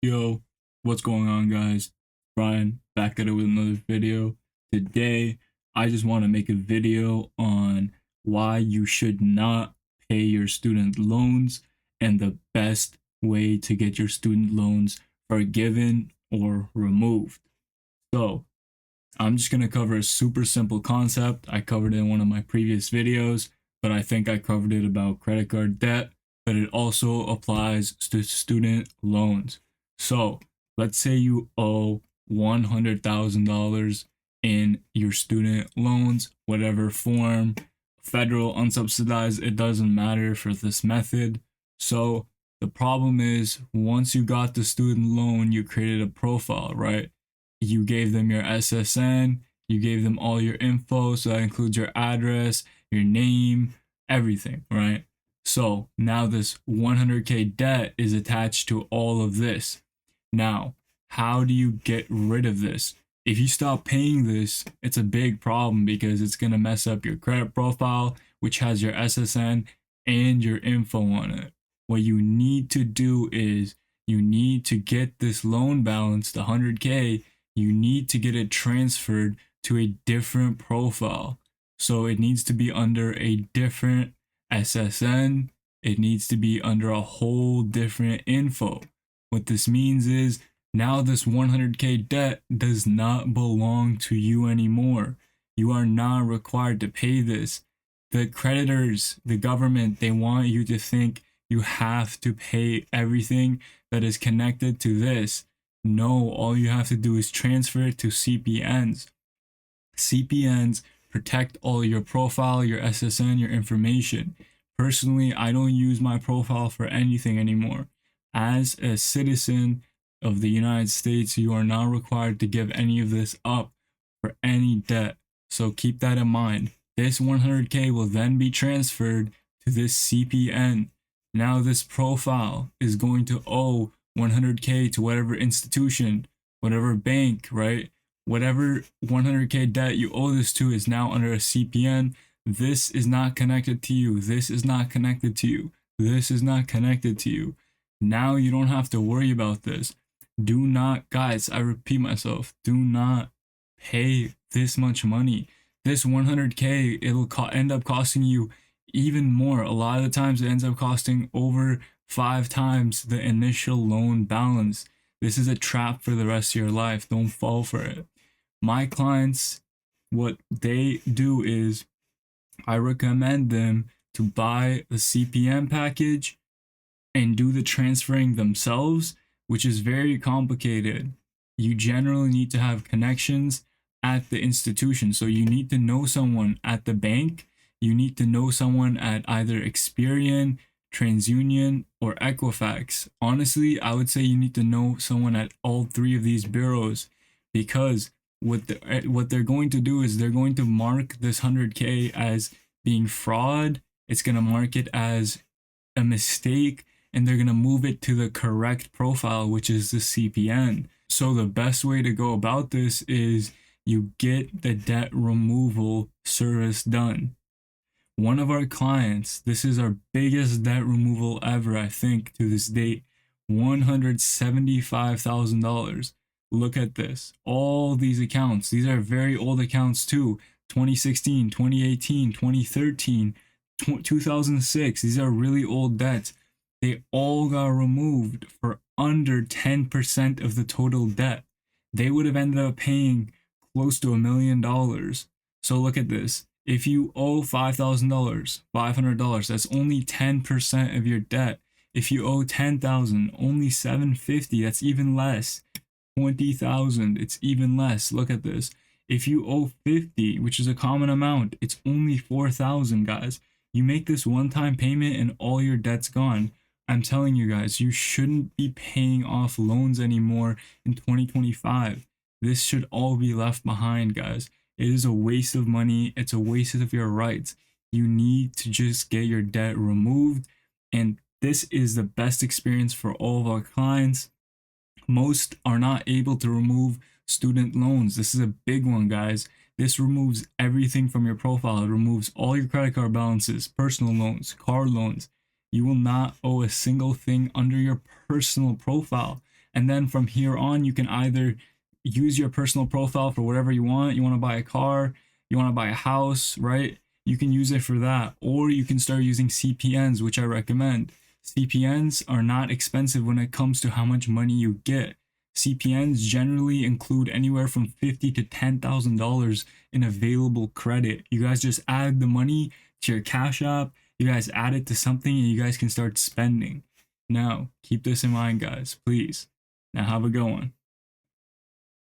Yo, what's going on, guys? Brian, back at it with another video. Today, I just want to make a video on why you should not pay your student loans and the best way to get your student loans forgiven or removed. So, I'm just going to cover a super simple concept. I covered it in one of my previous videos, but I think I covered it about credit card debt, but it also applies to student loans. So let's say you owe $100,000 in your student loans, whatever form, federal, unsubsidized, it doesn't matter for this method. So the problem is once you got the student loan, you created a profile, right? You gave them your SSN, you gave them all your info, so that includes your address, your name, everything, right? So now this 100K debt is attached to all of this. Now, how do you get rid of this? If you stop paying this, it's a big problem because it's going to mess up your credit profile, which has your SSN and your info on it. What you need to do is you need to get this loan balance, the 100K, you need to get it transferred to a different profile. So it needs to be under a different SSN. It needs to be under a whole different info. What this means is now this 100K debt does not belong to you anymore. You are not required to pay this. The creditors, the government, they want you to think you have to pay everything that is connected to this. No, all you have to do is transfer it to CPNs. CPNs protect all your profile, your SSN, your information. Personally, I don't use my profile for anything anymore. As a citizen of the United States, you are not required to give any of this up for any debt. So keep that in mind. This 100K will then be transferred to this CPN. Now this profile is going to owe 100K to whatever institution, whatever bank, right? Whatever 100K debt you owe this to is now under a CPN. This is not connected to you. This is not connected to you. This is not connected to you. Now you don't have to worry about this. Do not, guys, I repeat myself, do not pay this much money. This 100K, it'll end up costing you even more. A lot of the times it ends up costing over 5 times the initial loan balance. This is a trap for the rest of your life. Don't fall for it. My clients, what they do is I recommend them to buy the CPN package and do the transferring themselves, which is very complicated. You generally need to have connections at the institution. So you need to know someone at the bank. You need to know someone at either Experian, TransUnion, or Equifax. Honestly, I would say you need to know someone at all 3 of these bureaus because what they're going to do is they're going to mark this 100K as being fraud. It's going to mark it as a mistake, and they're going to move it to the correct profile, which is the CPN. So the best way to go about this is you get the debt removal service done. One of our clients, this is our biggest debt removal ever, I think, to this date, $175,000. Look at this. All these accounts, these are very old accounts too. 2016, 2018, 2013, 2006. These are really old debts. They all got removed for under 10% of the total debt. They would have ended up paying close to $1 million. So look at this. If you owe $5,000, $500, that's only 10% of your debt. If you owe $10,000, only $750, that's even less. $20,000, it's even less. Look at this. If you owe 50, which is a common amount, it's only 4,000, guys. You make this one-time payment and all your debt's gone. I'm telling you guys, you shouldn't be paying off loans anymore in 2025. This should all be left behind, guys. It is a waste of money. It's a waste of your rights. You need to just get your debt removed. And this is the best experience for all of our clients. Most are not able to remove student loans. This is a big one, guys. This removes everything from your profile. It removes all your credit card balances, personal loans, car loans. You will not owe a single thing under your personal profile. And then from here on, you can either use your personal profile for whatever you want. You want to buy a car, you want to buy a house, right? You can use it for that. Or you can start using CPNs, which I recommend. CPNs are not expensive when it comes to how much money you get. CPNs generally include anywhere from $50 to $10,000 in available credit. You guys just add the money to your Cash App, you guys add it to something, and you guys can start spending. Now, keep this in mind, guys, please. Now, have a good one.